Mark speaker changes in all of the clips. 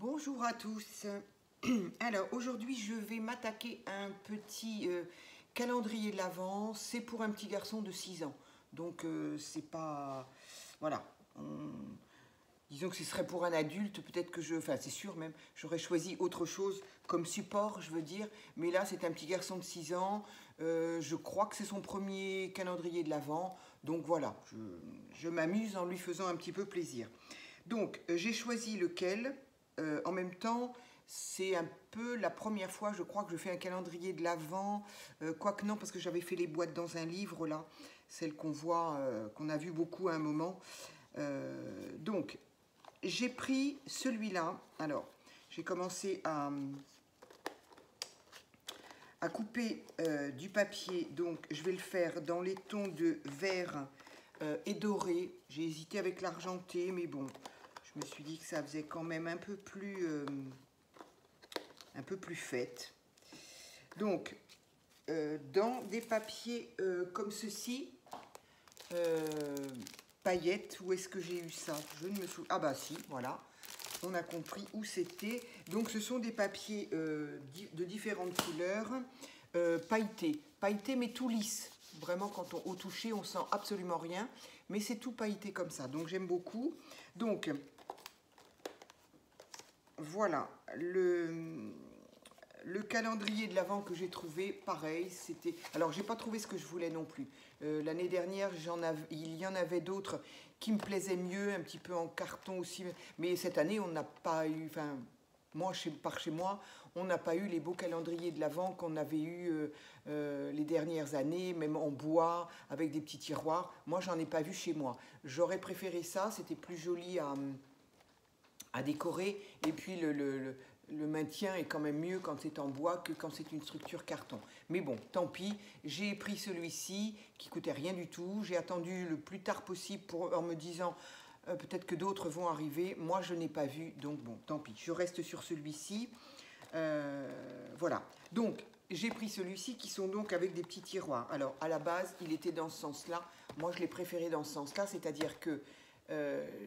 Speaker 1: Bonjour à tous. Alors aujourd'hui je vais m'attaquer à un petit calendrier de l'Avent. C'est pour un petit garçon de 6 ans. Donc c'est pas... Voilà. Disons que ce serait pour un adulte, peut-être que enfin c'est sûr même, j'aurais choisi autre chose comme support, je veux dire. Mais là c'est un petit garçon de 6 ans. Je crois que c'est son premier calendrier de l'Avent. Donc voilà, je m'amuse en lui faisant un petit peu plaisir. Donc j'ai choisi lequel. En même temps, c'est un peu la première fois, je crois, que je fais un calendrier de l'Avent. Quoique non, parce que j'avais fait les boîtes dans un livre, là. Celle qu'on voit, qu'on a vu beaucoup à un moment. Donc, j'ai pris celui-là. Alors, j'ai commencé à couper du papier. Donc, je vais le faire dans les tons de vert et doré. J'ai hésité avec l'argenté, mais bon... Je me suis dit que ça faisait quand même un peu plus fête. Donc, dans des papiers comme ceci, paillettes, où est-ce que j'ai eu ça? Je ne me souviens. Ah bah si, voilà. On a compris où c'était. Donc, ce sont des papiers de différentes couleurs, pailletés. Pailletés, mais tout lisse. Vraiment, quand au toucher, on sent absolument rien. Mais c'est tout pailleté comme ça. Donc, j'aime beaucoup. Donc... Voilà, le calendrier de l'Avent que j'ai trouvé, pareil, c'était... Alors, j'ai pas trouvé ce que je voulais non plus. L'année dernière, il y en avait d'autres qui me plaisaient mieux, un petit peu en carton aussi. Mais cette année, on n'a pas eu... Enfin, moi, par chez moi, on n'a pas eu les beaux calendriers de l'Avent qu'on avait eu les dernières années, même en bois, avec des petits tiroirs. Moi, j'en ai pas vu chez moi. J'aurais préféré ça, c'était plus joli à décorer, et puis le maintien est quand même mieux quand c'est en bois que quand c'est une structure carton. Mais bon, tant pis, j'ai pris celui-ci qui coûtait rien du tout. J'ai attendu le plus tard possible en me disant peut-être que d'autres vont arriver. Moi, je n'ai pas vu, donc bon, tant pis. Je reste sur celui-ci. Voilà. Donc, j'ai pris celui-ci qui sont donc avec des petits tiroirs. Alors, à la base, il était dans ce sens-là. Moi, je l'ai préféré dans ce sens-là, c'est-à-dire que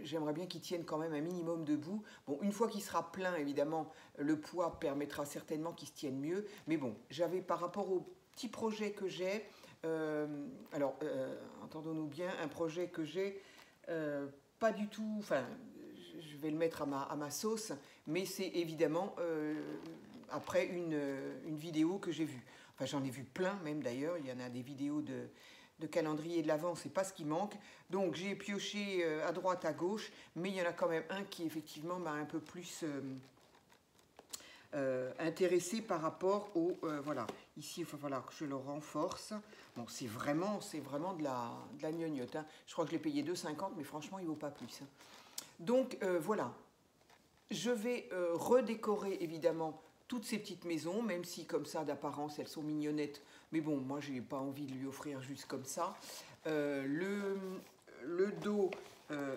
Speaker 1: j'aimerais bien qu'il tienne quand même un minimum debout. Bon, une fois qu'il sera plein, évidemment, le poids permettra certainement qu'il se tienne mieux. Mais bon, j'avais par rapport au petit projet que j'ai, entendons-nous bien, un projet que j'ai pas du tout, enfin, je vais le mettre à ma sauce, mais c'est évidemment après une vidéo que j'ai vue. Enfin, j'en ai vu plein même d'ailleurs, il y en a des vidéos de calendrier de l'Avent, c'est pas ce qui manque. Donc j'ai pioché à droite, à gauche, mais il y en a quand même un qui effectivement m'a un peu plus intéressé par rapport au... voilà, ici il va falloir que je le renforce. Bon, c'est vraiment de la gnognotte. Hein. Je crois que je l'ai payé 2,50, mais franchement il vaut pas plus. Hein. Donc voilà, je vais redécorer évidemment toutes ces petites maisons, même si comme ça d'apparence elles sont mignonnettes, mais bon, moi j'ai pas envie de lui offrir juste comme ça. Le dos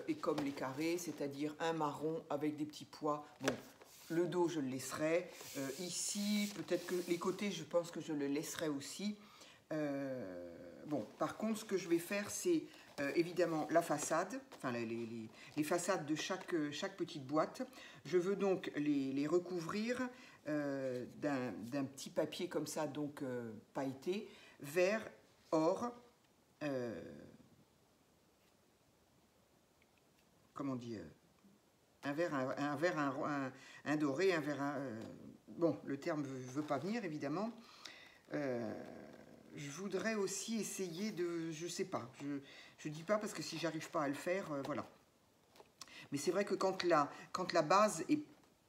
Speaker 1: est comme les carrés, c'est-à-dire un marron avec des petits pois. Bon, le dos je le laisserai. Ici, peut-être que les côtés, je pense que je le laisserai aussi. Bon, par contre, ce que je vais faire, c'est évidemment la façade, enfin les façades de chaque petite boîte. Je veux donc les recouvrir d'un petit papier comme ça, donc pailleté, vert, or, comment on dit, un vert, un doré, un vert, bon, le terme ne veut pas venir, évidemment. Je voudrais aussi essayer de, je sais pas, je dis pas parce que si j'arrive pas à le faire, voilà. Mais c'est vrai que quand la base est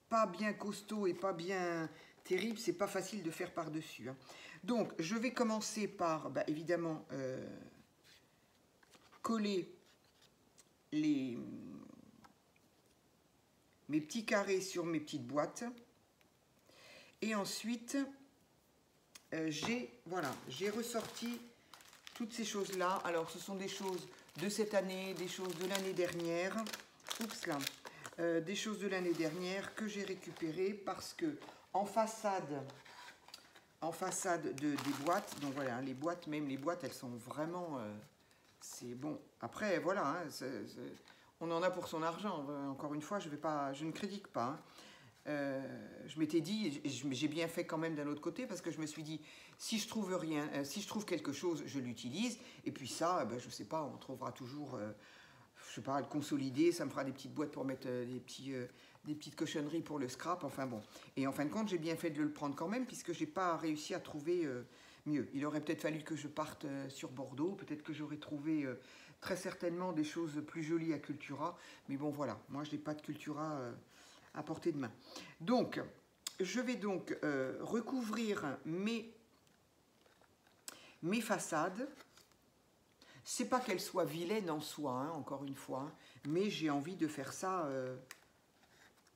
Speaker 1: pas bien costaud et pas bien terrible, c'est pas facile de faire par-dessus. Hein. Donc, je vais commencer par, bah, évidemment, coller mes petits carrés sur mes petites boîtes. Et ensuite, j'ai ressorti toutes ces choses-là. Alors, ce sont des choses de cette année, des choses de l'année dernière. Oups là. Des choses de l'année dernière que j'ai récupérées parce que en façade des boîtes, donc voilà, les boîtes, même les boîtes, elles sont vraiment... c'est bon. Après, voilà, hein, on en a pour son argent. Encore une fois, je ne critique pas. Hein. je m'étais dit, et j'ai bien fait quand même d'un autre côté, parce que je me suis dit, si je trouve rien, si je trouve quelque chose, je l'utilise, et puis ça, ben, je sais pas, on trouvera toujours, je sais pas, à le consolider, ça me fera des petites boîtes pour mettre des petites cochonneries pour le scrap, enfin bon. Et en fin de compte, j'ai bien fait de le prendre quand même, puisque j'ai pas réussi à trouver mieux. Il aurait peut-être fallu que je parte sur Bordeaux, peut-être que j'aurais trouvé très certainement des choses plus jolies à Cultura, mais bon voilà, moi je n'ai pas de Cultura à portée de main. Donc, je vais donc recouvrir mes façades. C'est pas qu'elles soient vilaines en soi, hein, encore une fois, hein, mais j'ai envie de faire ça,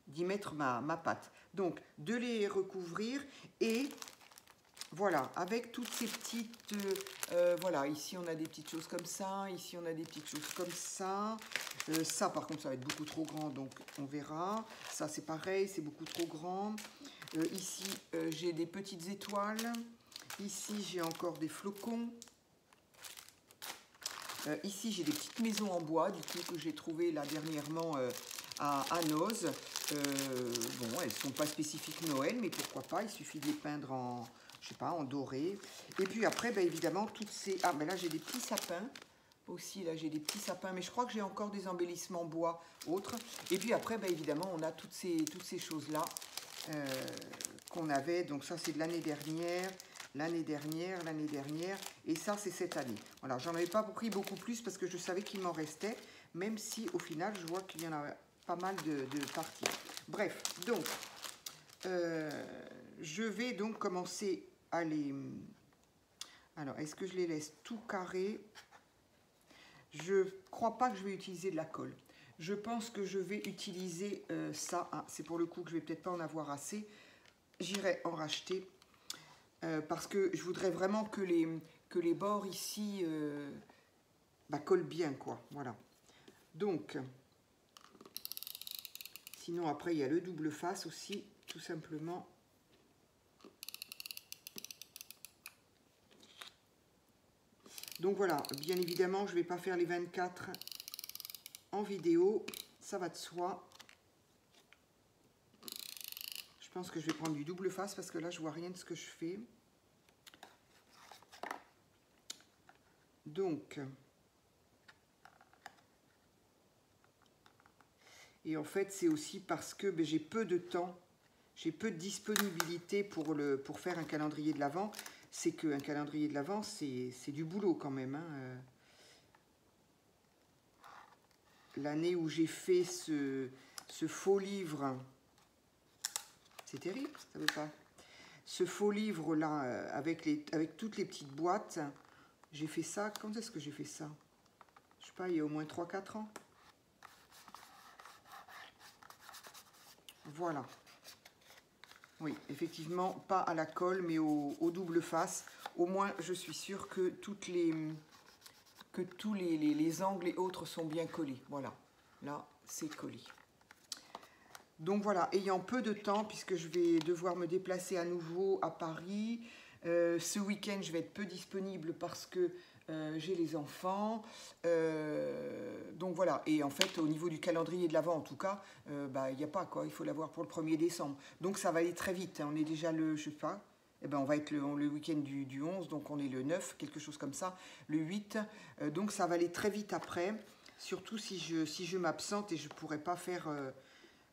Speaker 1: d'y mettre ma patte. Donc, de les recouvrir et voilà, avec toutes ces petites... voilà, ici on a des petites choses comme ça, ici on a des petites choses comme ça. Ça par contre ça va être beaucoup trop grand, donc on verra. Ça c'est pareil, c'est beaucoup trop grand. Ici j'ai des petites étoiles. Ici j'ai encore des flocons. Ici j'ai des petites maisons en bois, du coup que j'ai trouvé là dernièrement à Noz. Bon, elles ne sont pas spécifiques Noël, mais pourquoi pas, il suffit de les peindre en... je sais pas, en doré. Et puis après, ben évidemment, toutes ces... Ah, mais là, j'ai des petits sapins. Aussi, là, j'ai des petits sapins. Mais je crois que j'ai encore des embellissements bois autres. Et puis après, ben évidemment, on a toutes ces choses-là qu'on avait. Donc ça, c'est de l'année dernière. L'année dernière. Et ça, c'est cette année. Voilà, j'en avais pas pris beaucoup plus parce que je savais qu'il m'en restait. Même si, au final, je vois qu'il y en a pas mal de parties. Bref, donc... je vais donc commencer à les... Alors, est-ce que je les laisse tout carrés? Je crois pas que je vais utiliser de la colle. Je pense que je vais utiliser ça. Ah, c'est pour le coup que je vais peut-être pas en avoir assez. J'irai en racheter. Parce que je voudrais vraiment que les bords ici bah, collent bien, quoi. Voilà. Donc, sinon après, il y a le double face aussi, tout simplement. Donc voilà, bien évidemment, je ne vais pas faire les 24 en vidéo, ça va de soi. Je pense que je vais prendre du double face parce que là, je vois rien de ce que je fais. Donc, et en fait, c'est aussi parce que ben, j'ai peu de temps, j'ai peu de disponibilité pour faire un calendrier de l'Avent. C'est qu'un calendrier de l'Avent, c'est du boulot quand même, hein. L'année où j'ai fait ce faux livre, c'est terrible, ça veut pas. Ce faux livre là, avec toutes les petites boîtes, j'ai fait ça. Quand est-ce que j'ai fait ça? Je sais pas, il y a au moins 3-4 ans. Voilà. Oui, effectivement, pas à la colle, mais au double face. Au moins, je suis sûre que tous les angles et autres sont bien collés. Voilà, là, c'est collé. Donc voilà, ayant peu de temps, puisque je vais devoir me déplacer à nouveau à Paris, ce week-end, je vais être peu disponible parce que j'ai les enfants. Donc voilà, et en fait, au niveau du calendrier de l'Avent, en tout cas, bah, il n'y a pas, quoi. Il faut l'avoir pour le 1er décembre. Donc ça va aller très vite, hein. On est déjà le, je sais pas, eh ben, on va être le week-end du 11, donc on est le 9, quelque chose comme ça, le 8. Donc ça va aller très vite après, surtout si je m'absente et je ne pourrai pas faire...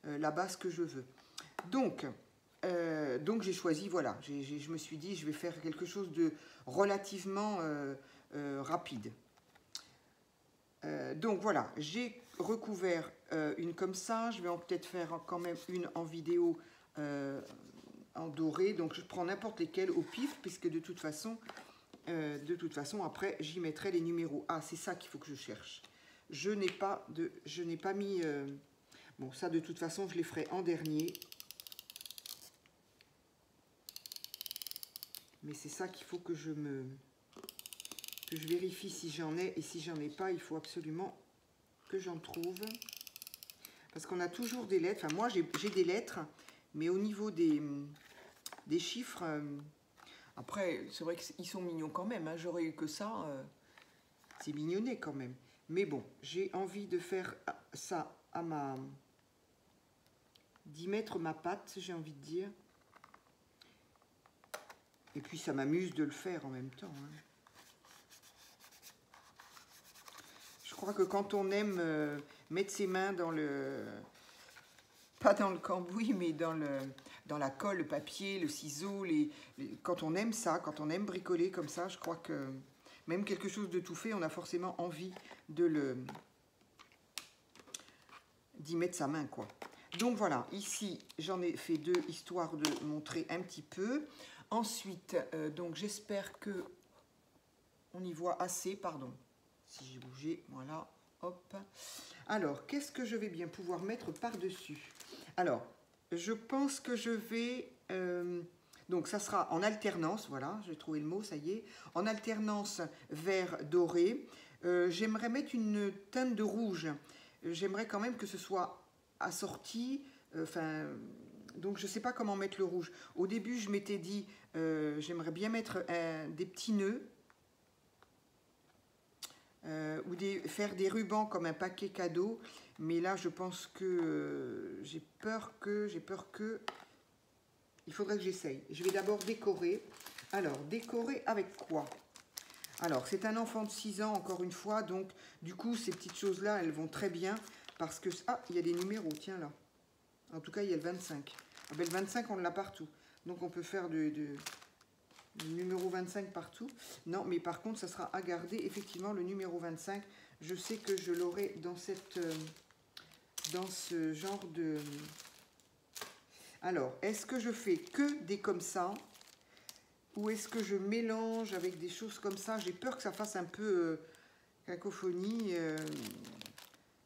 Speaker 1: là-bas ce que je veux. Donc j'ai choisi, voilà, je me suis dit, je vais faire quelque chose de relativement rapide. Donc voilà, j'ai recouvert une comme ça, je vais peut-être faire quand même une en vidéo en doré, donc je prends n'importe lesquelles au pif, puisque de toute façon après, j'y mettrai les numéros. Ah, c'est ça qu'il faut que je cherche. Je n'ai pas mis... bon, ça, de toute façon, je les ferai en dernier. Mais c'est ça qu'il faut que je vérifie si j'en ai. Et si j'en ai pas, il faut absolument que j'en trouve. Parce qu'on a toujours des lettres. Enfin, moi, j'ai des lettres. Mais au niveau des chiffres... après, c'est vrai qu'ils sont mignons quand même, hein. J'aurais eu que ça. C'est mignonné quand même. Mais bon, j'ai envie de faire ça à d'y mettre ma patte, j'ai envie de dire. Et puis ça m'amuse de le faire en même temps. Hein. Je crois que quand on aime mettre ses mains dans le... Pas dans le cambouis, mais dans la colle, le papier, le ciseau, quand on aime ça, quand on aime bricoler comme ça, je crois que même quelque chose de tout fait, on a forcément envie d'y mettre sa main, quoi. Donc voilà, ici j'en ai fait 2 histoire de montrer un petit peu. Ensuite, donc j'espère que on y voit assez, pardon, si j'ai bougé, voilà, hop. Alors, qu'est-ce que je vais bien pouvoir mettre par-dessus? Alors, je pense que je vais... donc, ça sera en alternance, voilà, j'ai trouvé le mot, ça y est. En alternance vert doré. J'aimerais mettre une teinte de rouge. J'aimerais quand même que ce soit assorti, donc je ne sais pas comment mettre le rouge. Au début, je m'étais dit, j'aimerais bien mettre des petits nœuds, ou faire des rubans comme un paquet cadeau, mais là, je pense que j'ai peur que, il faudrait que j'essaye. Je vais d'abord décorer. Alors, décorer avec quoi? Alors, c'est un enfant de 6 ans, encore une fois, donc du coup, ces petites choses-là, elles vont très bien, parce que... Ah, il y a des numéros, tiens là. En tout cas, il y a le 25. Ah ben, le 25, on l'a partout. Donc, on peut faire du numéro 25 partout. Non, mais par contre, ça sera à garder. Effectivement, le numéro 25, je sais que je l'aurai dans ce genre de... Alors, est-ce que je fais que des comme ça? Ou est-ce que je mélange avec des choses comme ça? J'ai peur que ça fasse un peu cacophonie.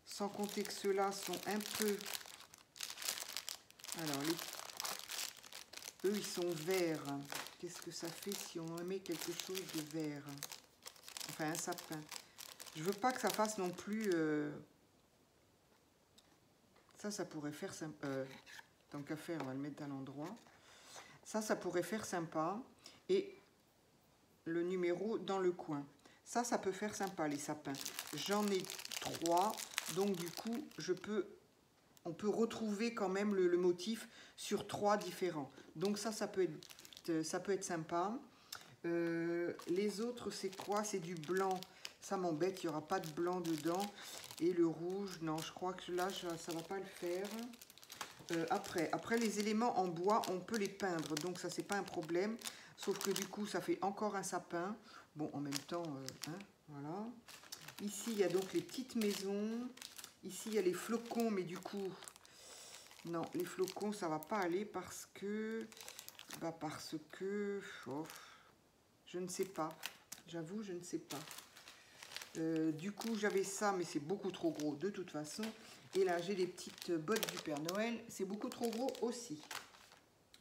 Speaker 1: Sans compter que ceux-là sont un peu... Alors, eux, ils sont verts. Qu'est-ce que ça fait si on met quelque chose de vert? Enfin, un sapin. Je veux pas que ça fasse non plus... Ça pourrait faire sympa. Tant qu'à faire, on va le mettre à l'endroit. Ça pourrait faire sympa. Et le numéro dans le coin. Ça peut faire sympa, les sapins. J'en ai 3. Donc, du coup, on peut retrouver quand même le motif sur 3 différents. Donc, ça peut être sympa. Les autres, c'est quoi? C'est du blanc. Ça m'embête, il n'y aura pas de blanc dedans. Et le rouge, non, je crois que là, ça ne va pas le faire. Après, les éléments en bois, on peut les peindre. Donc, ça, c'est pas un problème. Sauf que du coup, ça fait encore un sapin. Bon, en même temps, hein, voilà. Ici, il y a donc les petites maisons. Ici, il y a les flocons, mais du coup... Non, les flocons, ça va pas aller parce que... Oh, je ne sais pas. J'avoue, je ne sais pas. Du coup, j'avais ça, mais c'est beaucoup trop gros de toute façon. Et là, j'ai les petites bottes du Père Noël. C'est beaucoup trop gros aussi.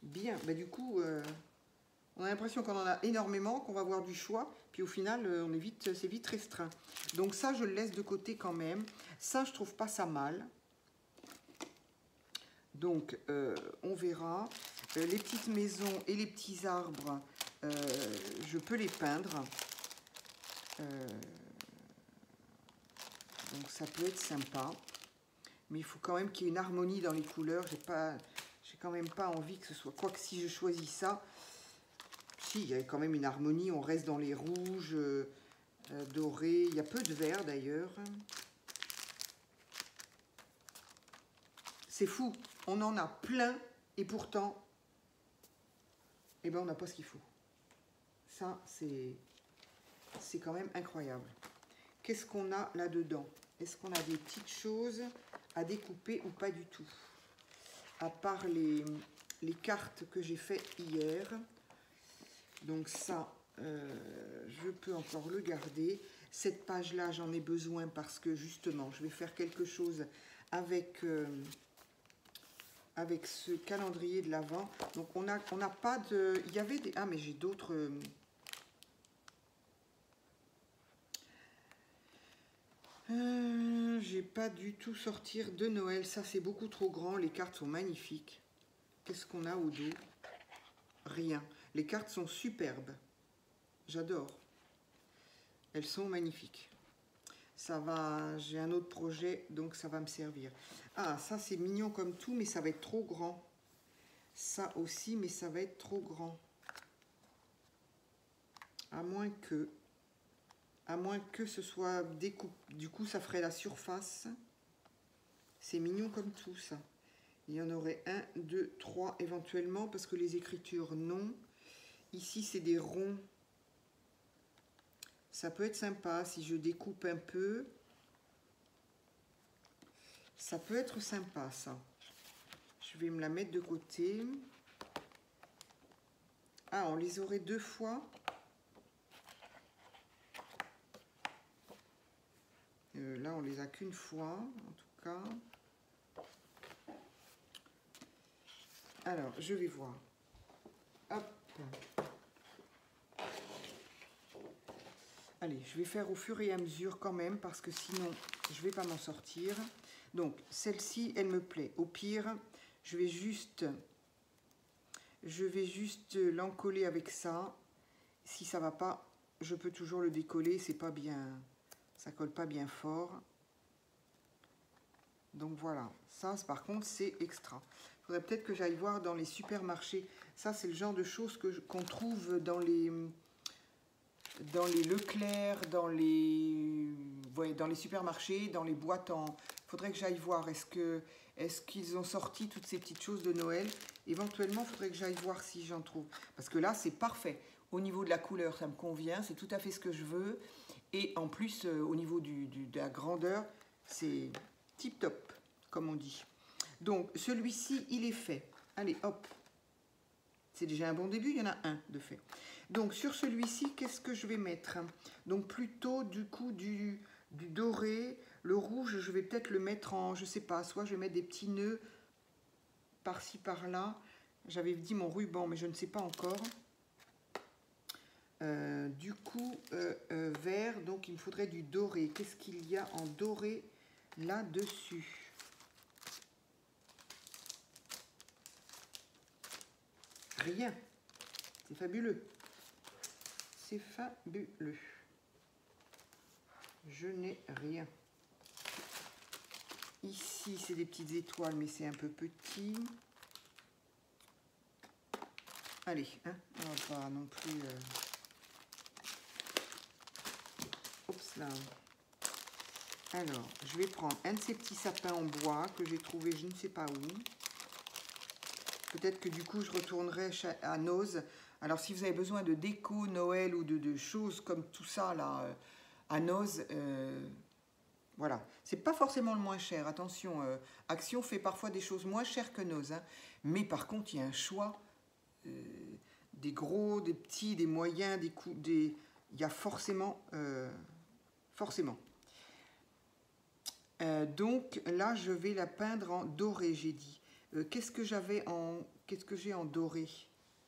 Speaker 1: Bien, bah, du coup, on a l'impression qu'on en a énormément, qu'on va avoir du choix. Puis au final, c'est vite restreint. Donc ça, je le laisse de côté quand même. Ça, je trouve pas ça mal. Donc, on verra. Les petites maisons et les petits arbres, je peux les peindre. Donc, ça peut être sympa. Mais il faut quand même qu'il y ait une harmonie dans les couleurs. J'ai quand même pas envie que ce soit... Quoique si je choisis ça, si, il y a quand même une harmonie. On reste dans les rouges, dorés. Il y a peu de vert d'ailleurs. C'est fou. On en a plein et pourtant, eh ben, on n'a pas ce qu'il faut. Ça, c'est quand même incroyable. Qu'est-ce qu'on a là-dedans? Est-ce qu'on a des petites choses à découper ou pas du tout? À part les cartes que j'ai fait hier. Donc ça, je peux encore le garder. Cette page-là, j'en ai besoin parce que justement, je vais faire quelque chose avec ce calendrier de l'Avent. Donc on n'a pas de... Il y avait des... Ah, mais j'ai d'autres... J'ai pas du tout sortir de Noël. Ça, c'est beaucoup trop grand. Les cartes sont magnifiques. Qu'est-ce qu'on a au dos? Rien. Les cartes sont superbes. J'adore. Elles sont magnifiques. ça va, j'ai un autre projet, donc ça va me servir. Ah, ça c'est mignon comme tout, mais ça va être trop grand. Ça aussi, mais ça va être trop grand. À moins que ce soit découpé. Du coup, ça ferait la surface. C'est mignon comme tout, ça. Il y en aurait 1, 2, 3 éventuellement, parce que les écritures, non. Ici, c'est des ronds. Ça peut être sympa si je découpe un peu. Ça peut être sympa, ça. Je vais me la mettre de côté. Ah, on les aurait 2 fois. Là, on les a qu'une fois, en tout cas. Alors, je vais voir. Hop. Allez, je vais faire au fur et à mesure quand même, parce que sinon, je ne vais pas m'en sortir. Donc, celle-ci, elle me plaît. Au pire, je vais juste l'encoller avec ça. Si ça ne va pas, je peux toujours le décoller. C'est pas bien, ça colle pas bien fort. Donc voilà, ça par contre, c'est extra. Il faudrait peut-être que j'aille voir dans les supermarchés. Ça, c'est le genre de choses qu'on trouve dans les Leclerc, dans les supermarchés, dans les boîtes en... Il faudrait que j'aille voir, est-ce qu'ils ont sorti toutes ces petites choses de Noël? Éventuellement, il faudrait que j'aille voir si j'en trouve. Parce que là, c'est parfait. Au niveau de la couleur, ça me convient, c'est tout à fait ce que je veux. Et en plus, au niveau de la grandeur, c'est tip top, comme on dit. Donc, celui-ci, il est fait. Allez, hop. C'est déjà un bon début, il y en a un de fait. Donc sur celui-ci, qu'est-ce que je vais mettre? Donc plutôt du coup du doré. Le rouge, je vais peut-être le mettre en, je sais pas, soit je vais mettre des petits nœuds par-ci par-là. J'avais dit mon ruban, mais je ne sais pas encore. Du coup, vert, donc il me faudrait du doré. Qu'est-ce qu'il y a en doré là-dessus? Rien. C'est fabuleux. C'est fabuleux. Je n'ai rien. Ici, c'est des petites étoiles, mais c'est un peu petit. Allez, hein, on va pas non plus... Oups là. Alors, je vais prendre un de ces petits sapins en bois que j'ai trouvé je ne sais pas où. Peut-être que du coup, je retournerai à Noz. Alors, si vous avez besoin de déco Noël ou de choses comme tout ça, là, à Noz, voilà. C'est pas forcément le moins cher. Attention, Action fait parfois des choses moins chères que Noz. Hein. Mais par contre, il y a un choix des gros, des petits, des moyens, des coups, il y a forcément... forcément. Donc, là, je vais la peindre en doré, j'ai dit. Qu'est-ce que j'avais en... Qu'est-ce que j'ai en doré?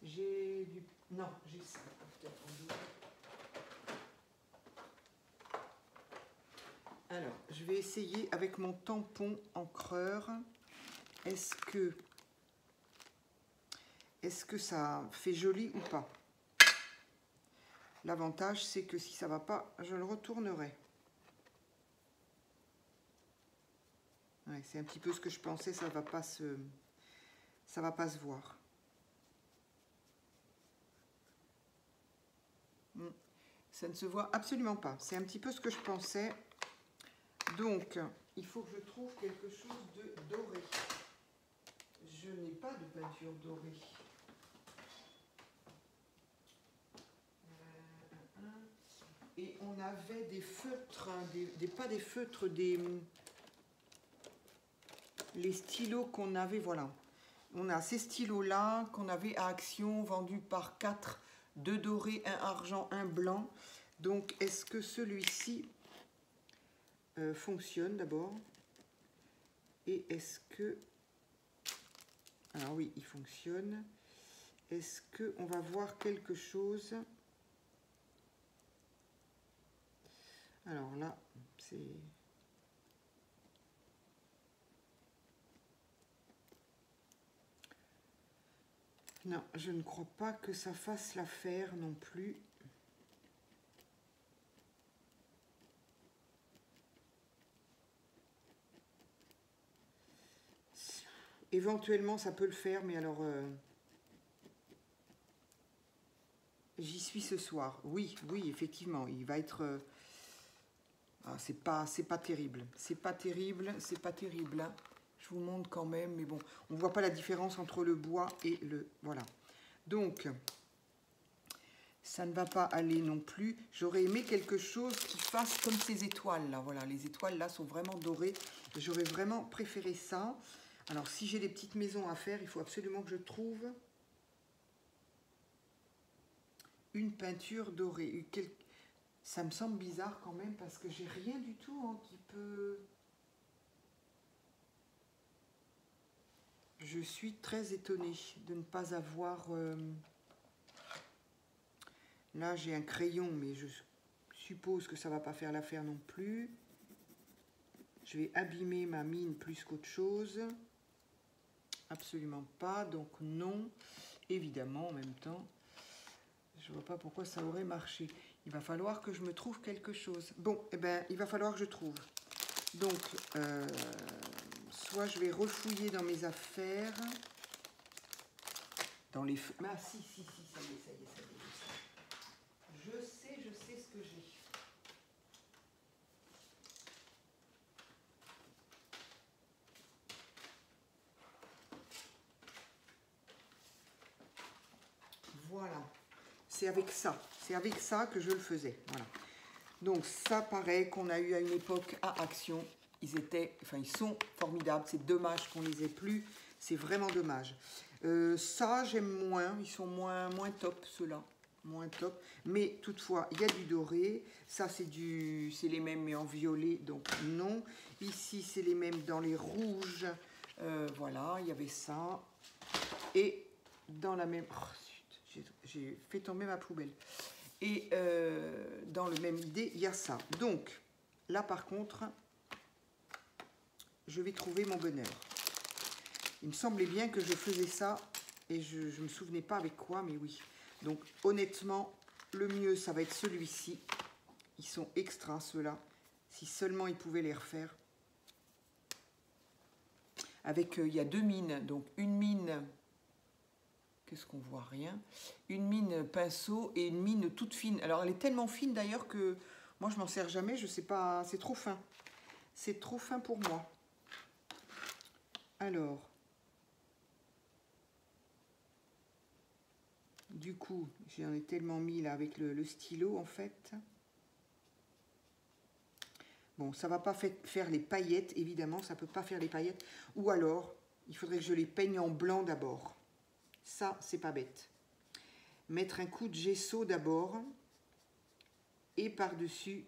Speaker 1: J'ai du... Non, j'ai ça. Alors, je vais essayer avec mon tampon encreur. Est-ce que ça fait joli ou pas? L'avantage, c'est que si ça va pas, je le retournerai. Ouais, c'est un petit peu ce que je pensais, ça va pas se voir. Ça ne se voit absolument pas. C'est un petit peu ce que je pensais. Donc, il faut que je trouve quelque chose de doré. Je n'ai pas de peinture dorée. Et on avait des feutres, pas des feutres, les stylos qu'on avait, voilà. On a ces stylos-là qu'on avait à Action, vendus par 4, 2 dorés, 1 argent, 1 blanc. Donc, est-ce que celui-ci fonctionne d'abord? Et est-ce que... Alors oui, il fonctionne. Est-ce qu'on va voir quelque chose? Alors là, c'est... Non, je ne crois pas que ça fasse l'affaire non plus. Éventuellement, ça peut le faire, mais alors... j'y suis ce soir. Oui, oui, effectivement, il va être... ah, c'est pas terrible. C'est pas terrible, c'est pas terrible. Hein. Je vous montre quand même, mais bon, on ne voit pas la différence entre le bois et le... Voilà. Donc, ça ne va pas aller non plus. J'aurais aimé quelque chose qui fasse comme ces étoiles là. Voilà, les étoiles là sont vraiment dorées. J'aurais vraiment préféré ça. Alors, si j'ai des petites maisons à faire, il faut absolument que je trouve une peinture dorée. Ça me semble bizarre quand même parce que j'ai rien du tout hein, qui peut... Je suis très étonnée de ne pas avoir... Là, j'ai un crayon, mais je suppose que ça ne va pas faire l'affaire non plus. Je vais abîmer ma mine plus qu'autre chose. Absolument pas, donc non. Évidemment, en même temps, je ne vois pas pourquoi ça aurait marché. Il va falloir que je me trouve quelque chose. Bon, eh ben, il va falloir que je trouve. Donc, soit je vais refouiller dans mes affaires. Dans les... Ah si, ça y est, ça y est, ça y est. Je sais ce que j'ai. Voilà. C'est avec ça que je le faisais. Voilà. Donc ça, pareil, qu'on a eu à une époque à Action. Ils sont formidables. C'est dommage qu'on les ait plus. C'est vraiment dommage. Ça, j'aime moins. Ils sont moins top, ceux-là. Moins top. Mais toutefois, il y a du doré. Ça, c'est les mêmes, mais en violet. Donc non. Ici, c'est les mêmes dans les rouges. Voilà, il y avait ça. Et dans la même... Oh, j'ai fait tomber ma poubelle. Et dans le même idée, il y a ça. Donc, là, par contre, je vais trouver mon bonheur. Il me semblait bien que je faisais ça et je ne me souvenais pas avec quoi, mais oui. Donc, honnêtement, le mieux, ça va être celui-ci. Ils sont extra, ceux-là. Si seulement ils pouvaient les refaire. Avec, il y a deux mines. Donc, une mine... Qu'est-ce qu'on voit? Rien. Une mine pinceau et une mine toute fine. Alors, elle est tellement fine d'ailleurs que moi, je m'en sers jamais. Je sais pas, c'est trop fin. C'est trop fin pour moi. Alors, du coup, j'en ai tellement mis là avec le stylo en fait. Bon, ça va pas faire les paillettes, évidemment, ça peut pas faire les paillettes. Ou alors, il faudrait que je les peigne en blanc d'abord. Ça, c'est pas bête. Mettre un coup de gesso d'abord. Et par-dessus,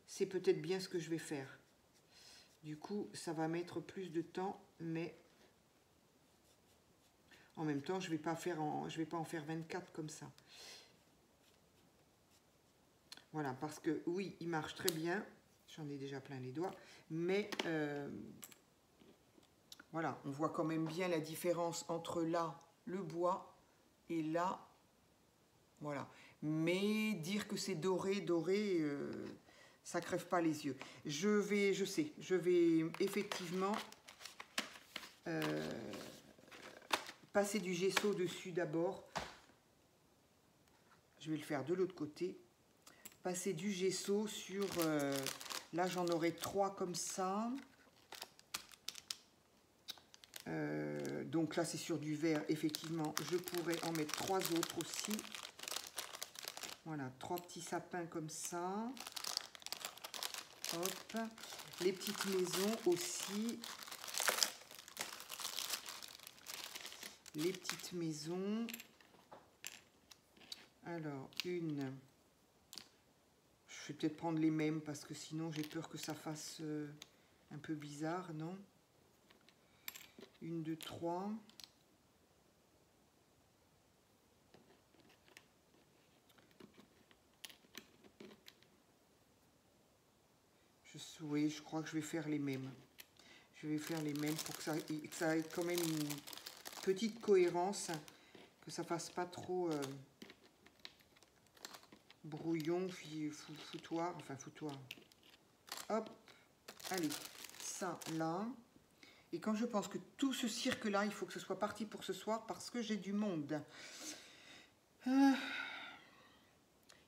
Speaker 1: c'est peut-être bien ce que je vais faire. Du coup, ça va mettre plus de temps, mais en même temps, je vais pas en faire 24 comme ça. Voilà, parce que oui, il marche très bien. J'en ai déjà plein les doigts. Mais voilà, on voit quand même bien la différence entre là, le bois, et là, voilà. Mais dire que c'est doré, ça crève pas les yeux. Je vais effectivement passer du gesso dessus d'abord. Je vais le faire de l'autre côté. Passer du gesso sur... là, j'en aurai 3 comme ça. Donc là, c'est sur du vert. Effectivement, je pourrais en mettre 3 autres aussi. Voilà, 3 petits sapins comme ça. Hop. Les petites maisons aussi. Les petites maisons. Alors, une... Je vais peut-être prendre les mêmes parce que sinon j'ai peur que ça fasse un peu bizarre, non? 1, 2, 3. Oui, je crois que je vais faire les mêmes. Je vais faire les mêmes pour que ça ait quand même une petite cohérence, que ça fasse pas trop brouillon, foutoir. Hop, allez, ça là. Et quand je pense que tout ce cirque-là, il faut que ce soit parti pour ce soir parce que j'ai du monde.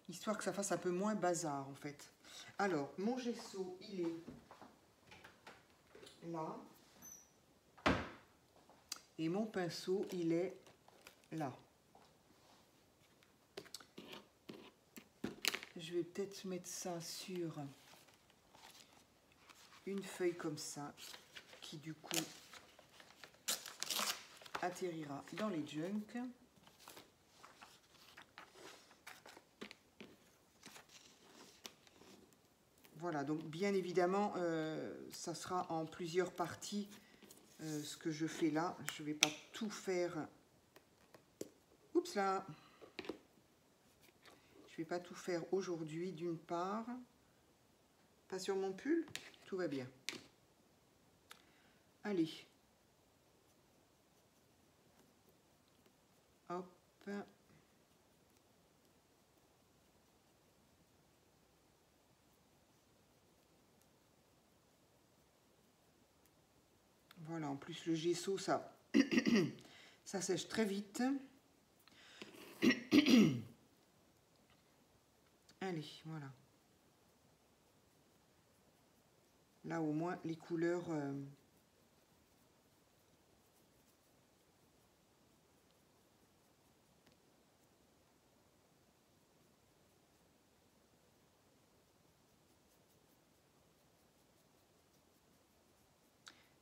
Speaker 1: Histoire que ça fasse un peu moins bazar, en fait. Alors, mon gesso, il est là. Et mon pinceau, il est là. Je vais peut-être mettre ça sur une feuille comme ça, qui du coup atterrira dans les junks. Voilà, donc bien évidemment, ça sera en plusieurs parties ce que je fais là. Je ne vais pas tout faire. Oups là! Je ne vais pas tout faire aujourd'hui d'une part. Pas sur mon pull, tout va bien. Allez. Hop. Voilà, en plus le gesso, ça, ça sèche très vite. Allez, voilà. Là, au moins, les couleurs...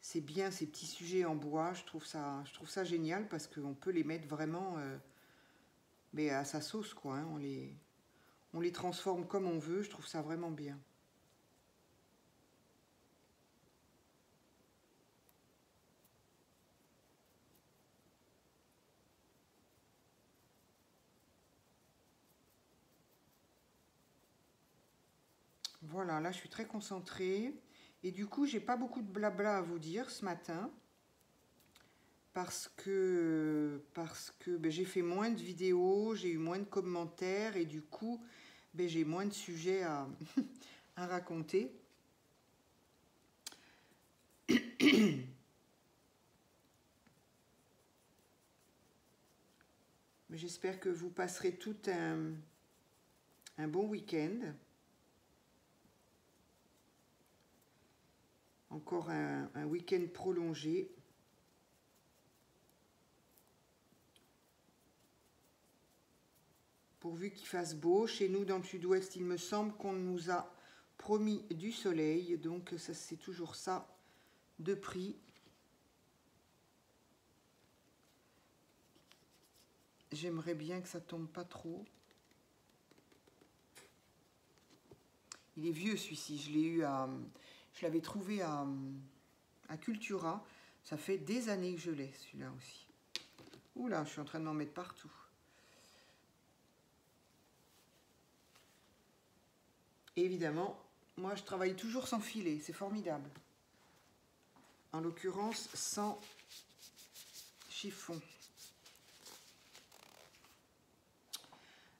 Speaker 1: c'est bien ces petits sujets en bois, je trouve ça génial parce qu'on peut les mettre vraiment mais à sa sauce, quoi. Hein. On les transforme comme on veut, je trouve ça vraiment bien. Voilà, là je suis très concentrée. Et du coup, j'ai pas beaucoup de blabla à vous dire ce matin. Parce que ben, j'ai fait moins de vidéos, j'ai eu moins de commentaires et du coup, ben, j'ai moins de sujets à, à raconter. J'espère que vous passerez tout un bon week-end. Encore un week-end prolongé. Pourvu qu'il fasse beau. Chez nous, dans le sud-ouest, il me semble qu'on nous a promis du soleil. Donc, ça, c'est toujours ça de prix. J'aimerais bien que ça tombe pas trop. Il est vieux, celui-ci. Je l'ai eu à... Je l'avais trouvé à Cultura. Ça fait des années que je l'ai, celui-là aussi. Oula, je suis en train de m'en mettre partout. Et évidemment, moi, je travaille toujours sans filet. C'est formidable. En l'occurrence, sans chiffon.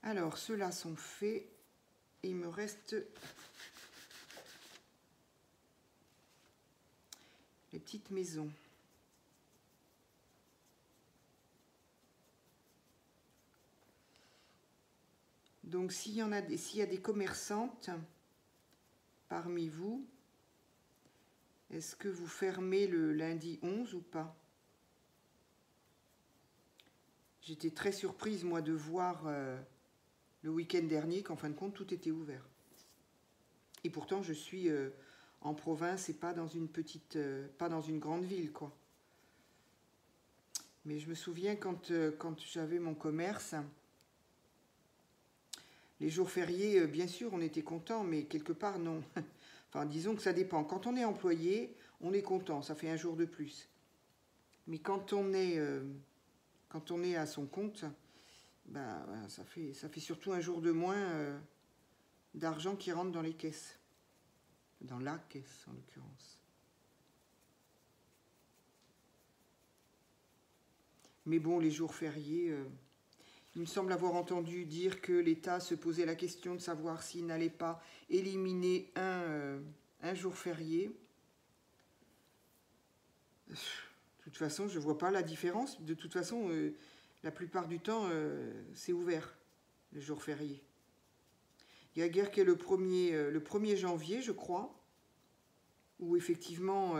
Speaker 1: Alors, ceux-là sont faits. Il me reste... les petites maisons. Donc, s'il y a des commerçantes parmi vous, est-ce que vous fermez le lundi 11 ou pas? J'étais très surprise, moi, de voir le week-end dernier qu'en fin de compte, tout était ouvert. Et pourtant, je suis en province et pas dans une petite, pas dans une grande ville, quoi. Mais je me souviens quand j'avais mon commerce, les jours fériés, bien sûr, on était content, mais quelque part, non. Enfin, disons que ça dépend. Quand on est employé, on est content, ça fait un jour de plus. Mais quand on est à son compte, ben, ça fait surtout un jour de moins d'argent qui rentre dans les caisses. Dans la caisse, en l'occurrence. Mais bon, les jours fériés, il me semble avoir entendu dire que l'État se posait la question de savoir s'il n'allait pas éliminer un jour férié. De toute façon, je ne vois pas la différence. De toute façon, la plupart du temps, c'est ouvert, le jour férié. Il y a guère que le 1er janvier, je crois, où effectivement,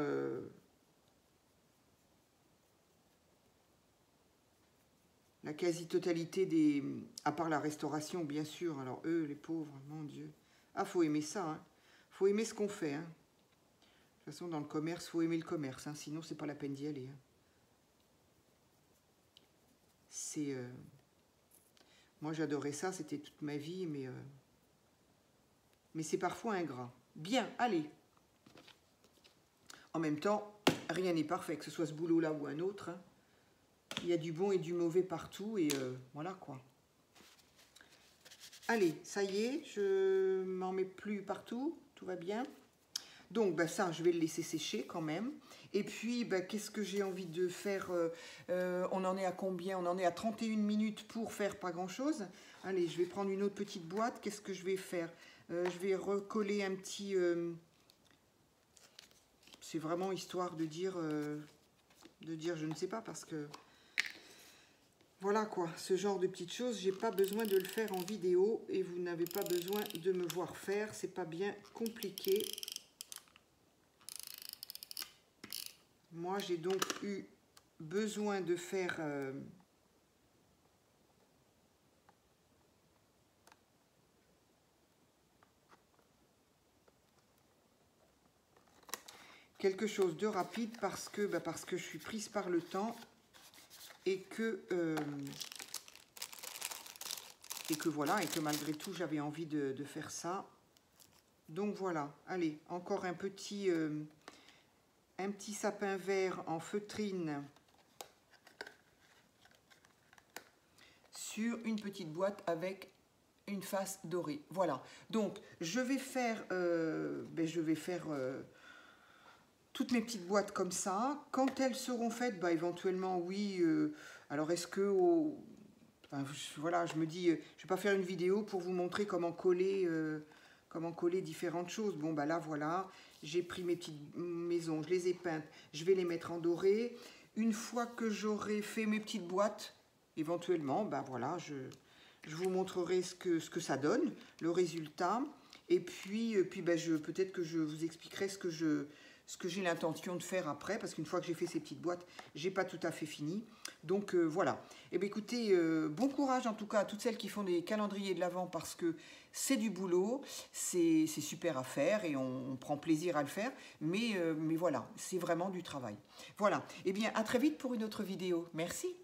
Speaker 1: la quasi-totalité des... À part la restauration, bien sûr. Alors eux, les pauvres, mon Dieu. Ah, faut aimer ça, hein. Faut aimer ce qu'on fait, hein. De toute façon, dans le commerce, faut aimer le commerce, hein, sinon c'est pas la peine d'y aller, hein. C'est... Moi, j'adorais ça, c'était toute ma vie, mais c'est parfois ingrat. Bien, allez. En même temps, rien n'est parfait, que ce soit ce boulot-là ou un autre, hein. Il y a du bon et du mauvais partout, et voilà, quoi. Allez, ça y est, je m'en mets plus partout, tout va bien. Donc, bah, ça, je vais le laisser sécher quand même. Et puis, bah, qu'est-ce que j'ai envie de faire? On en est à combien? On en est à 31 minutes pour faire pas grand-chose. Allez, je vais prendre une autre petite boîte. Qu'est-ce que je vais faire? Je vais recoller un petit... c'est vraiment histoire de dire je ne sais pas, parce que... Voilà quoi, ce genre de petites choses, j'ai pas besoin de le faire en vidéo et vous n'avez pas besoin de me voir faire, c'est pas bien compliqué. Moi, j'ai donc eu besoin de faire quelque chose de rapide parce que je suis prise par le temps et que voilà, et que malgré tout, j'avais envie de faire ça. Donc voilà, allez, encore un petit sapin vert en feutrine sur une petite boîte avec une face dorée. Voilà, donc je vais faire, toutes mes petites boîtes comme ça. Quand elles seront faites, bah, éventuellement, oui. Alors, est-ce que... Enfin, voilà, je me dis, je ne vais pas faire une vidéo pour vous montrer comment coller différentes choses. Bon, bah là, voilà, j'ai pris mes petites maisons, je les ai peintes, je vais les mettre en doré. Une fois que j'aurai fait mes petites boîtes, éventuellement, bah voilà, je vous montrerai ce que ça donne, le résultat. Et puis bah, peut-être que je vous expliquerai ce que j'ai l'intention de faire après, parce qu'une fois que j'ai fait ces petites boîtes, j'ai pas tout à fait fini. Donc voilà. Et bien écoutez, bon courage en tout cas à toutes celles qui font des calendriers de l'Avent, parce que c'est du boulot, c'est super à faire et on prend plaisir à le faire, mais voilà, c'est vraiment du travail. Voilà. Et bien à très vite pour une autre vidéo. Merci.